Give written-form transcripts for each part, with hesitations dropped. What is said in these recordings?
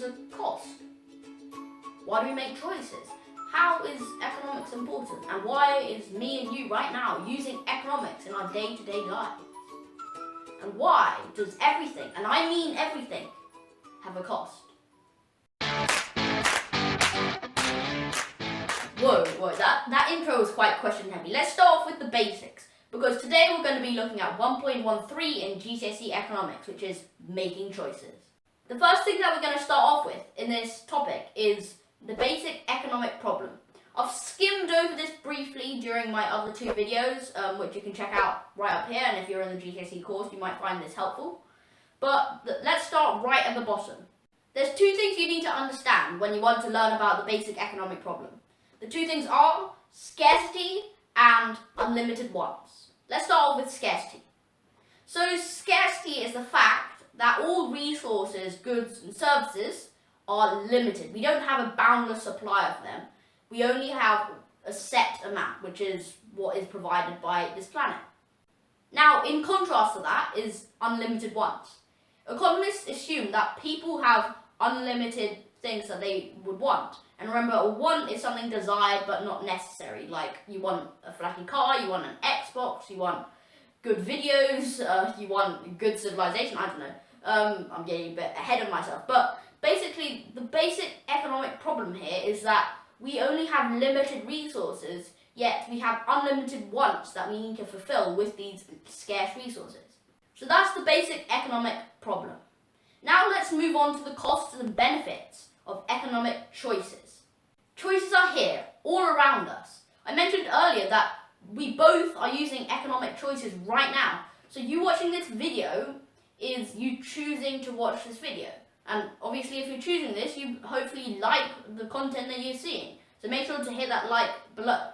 a cost? Why do we make choices? How is economics important? And why is me and you right now using economics in our day-to-day lives? And why does everything, and I mean everything, have a cost? Whoa, that intro was quite question heavy. Let's start off with the basics, because today we're going to be looking at 1.13 in GCSE Economics, which is making choices. The first thing that we're going to start off with in this topic is the basic economic problem. I've skimmed over this briefly during my other two videos, which you can check out right up here, and if you're in the GCSE course you might find this helpful. But let's start right at the bottom. There's two things you need to understand when you want to learn about the basic economic problem. The two things are scarcity and unlimited wants. Let's start off with scarcity. So scarcity is the fact that all resources, goods and services are limited. We don't have a boundless supply of them. We only have a set amount, which is what is provided by this planet. Now, in contrast to that is unlimited wants. Economists assume that people have unlimited things that they would want. And remember, a want is something desired but not necessary. Like, you want a flashy car, you want an Xbox, you want good videos, you want good civilization, I don't know. I'm getting a bit ahead of myself. But basically, the basic economic problem here is that we only have limited resources, yet we have unlimited wants that we need to fulfill with these scarce resources. So that's the basic economic problem. Now let's move on to the costs and benefits of economic choices. Choices are here, all around us. I mentioned earlier that we both are using economic choices right now. So you watching this video is you choosing to watch this video. And obviously if you're choosing this, you hopefully like the content that you're seeing. So make sure to hit that like below.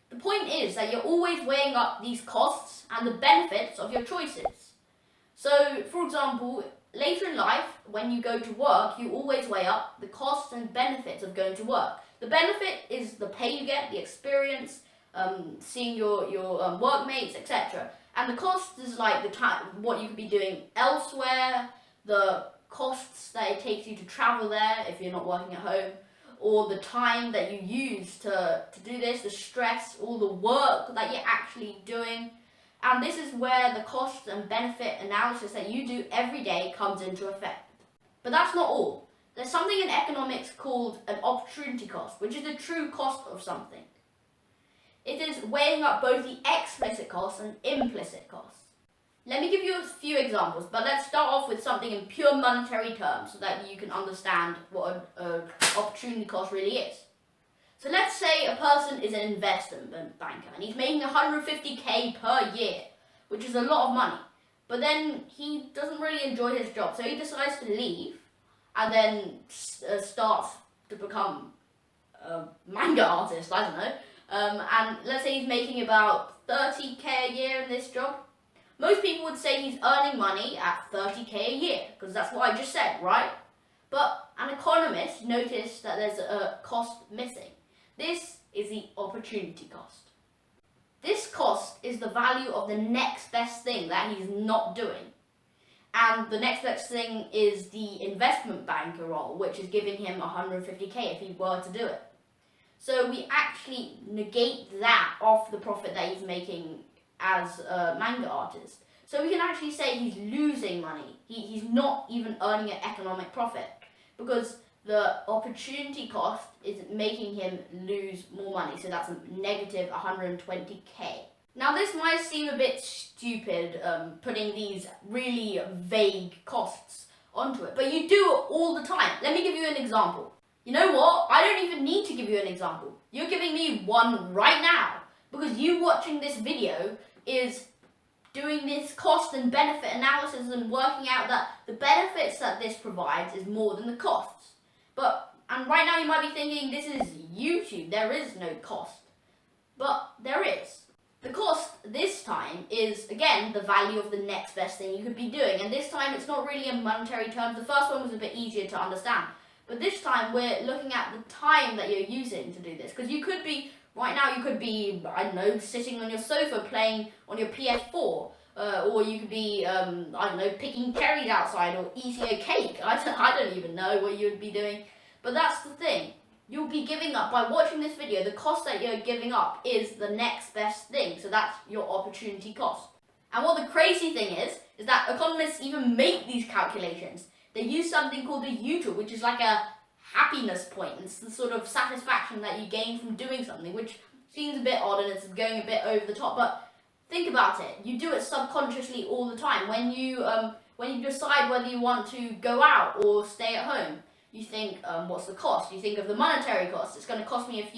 The point is that you're always weighing up these costs and the benefits of your choices. So for example, later in life, when you go to work, you always weigh up the costs and benefits of going to work. The benefit is the pay you get, the experience, seeing your workmates, etc. And the cost is like the time, what you could be doing elsewhere, the costs that it takes you to travel there if you're not working at home, or the time that you use to do this, the stress, all the work that you're actually doing. And this is where the cost and benefit analysis that you do every day comes into effect. But that's not all. There's something in economics called an opportunity cost, which is the true cost of something. It is weighing up both the explicit costs and implicit costs. Let me give you a few examples, but let's start off with something in pure monetary terms so that you can understand what an opportunity cost really is. So let's say a person is an investment banker and he's making 150k per year, which is a lot of money. But then he doesn't really enjoy his job, so he decides to leave and then starts to become a manga artist, I don't know. And let's say he's making about 30k a year in this job. Most people would say he's earning money at 30k a year, because that's what I just said, right? But an economist noticed that there's a cost missing. This is the opportunity cost. This cost is the value of the next best thing that he's not doing. And the next best thing is the investment banker role, which is giving him 150k if he were to do it. So we actually negate that off the profit that he's making as a manga artist. So we can actually say he's losing money. He's not even earning an economic profit, because the opportunity cost is making him lose more money. So that's a negative 120k. Now this might seem a bit stupid, putting these really vague costs onto it, but you do it all the time. Let me give you an example. You know what? I don't even need to give you an example. You're giving me one right now, because you watching this video is doing this cost and benefit analysis and working out that the benefits that this provides is more than the costs. And right now you might be thinking, this is YouTube, there is no cost. But there is. The cost this time is, again, the value of the next best thing you could be doing. And this time it's not really in monetary terms. The first one was a bit easier to understand. But this time we're looking at the time that you're using to do this. Because you could be, right now you could be, I don't know, sitting on your sofa playing on your PS4. or you could be, I don't know, picking cherries outside or eating a cake. I don't even know what you would be doing. But that's the thing. You'll be giving up, by watching this video, the cost that you're giving up is the next best thing. So that's your opportunity cost. And what the crazy thing is that economists even make these calculations. They use something called a U-tool, which is like a happiness point. It's the sort of satisfaction that you gain from doing something, which seems a bit odd and it's going a bit over the top. But think about it. You do it subconsciously all the time. When you decide whether you want to go out or stay at home, you think, what's the cost? You think of the monetary cost. It's going to cost me it's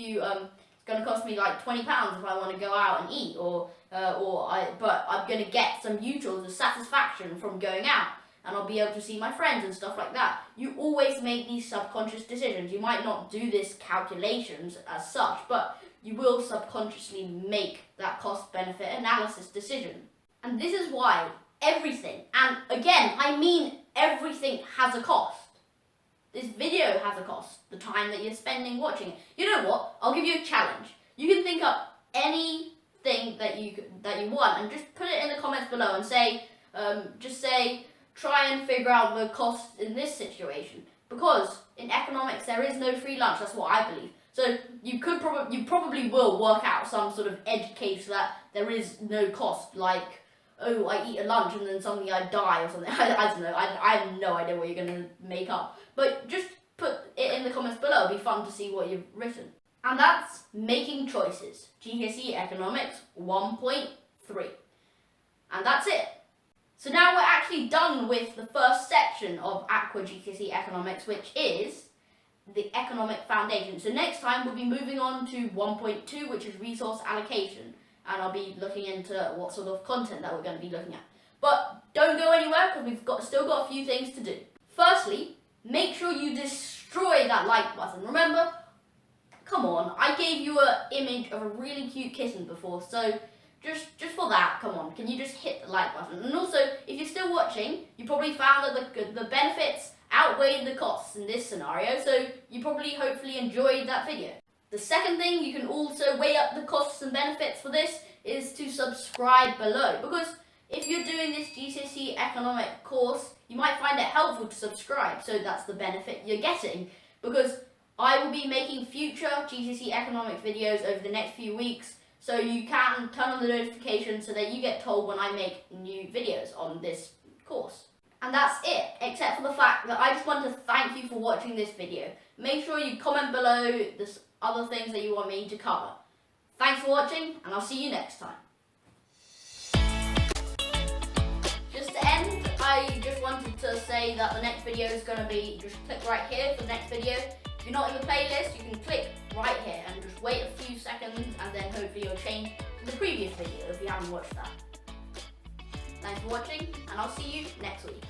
going to cost me like £20 if I want to go out and eat, but I'm going to get some U-tools of satisfaction from going out, and I'll be able to see my friends and stuff like that. You always make these subconscious decisions. You might not do this calculations as such, but you will subconsciously make that cost-benefit analysis decision. And this is why everything, and again, I mean everything, has a cost. This video has a cost, the time that you're spending watching it. You know what? I'll give you a challenge. You can think up anything that you want and just put it in the comments below and say, try and figure out the cost in this situation. Because in economics there is no free lunch. That's what I believe. So you probably will work out some sort of edge case that there is no cost, like, oh, I eat a lunch and then suddenly I die or something. I don't know. I have no idea what you're going to make up. But just put it in the comments below. It'll be fun to see what you've written. And that's making choices. GCSE Economics 1.3. And that's it. So now we're actually done with the first section of Aqua GCSE Economics, which is the economic foundation. So next time we'll be moving on to 1.2, which is resource allocation. And I'll be looking into what sort of content that we're going to be looking at. But don't go anywhere, because we've still got a few things to do. Firstly, make sure you destroy that like button. Remember, come on, I gave you an image of a really cute kitten before, so just for that, come on, can you just hit the like button? And also, if you're still watching, you probably found that the benefits outweighed the costs in this scenario, so you probably hopefully enjoyed that video. The second thing, you can also weigh up the costs and benefits for this, is to subscribe below. Because if you're doing this GCSE economic course, you might find it helpful to subscribe, so that's the benefit you're getting. Because I will be making future GCSE economic videos over the next few weeks, so you can turn on the notifications so that you get told when I make new videos on this course. And that's it, except for the fact that I just want to thank you for watching this video. Make sure you comment below the other things that you want me to cover. Thanks for watching, and I'll see you next time. Just to end, I just wanted to say that the next video is going to be, just click right here for the next video. If you're not in the playlist, you can click right here and just wait a few seconds, and then hopefully you'll change to the previous video if you haven't watched that. Thanks for watching, and I'll see you next week.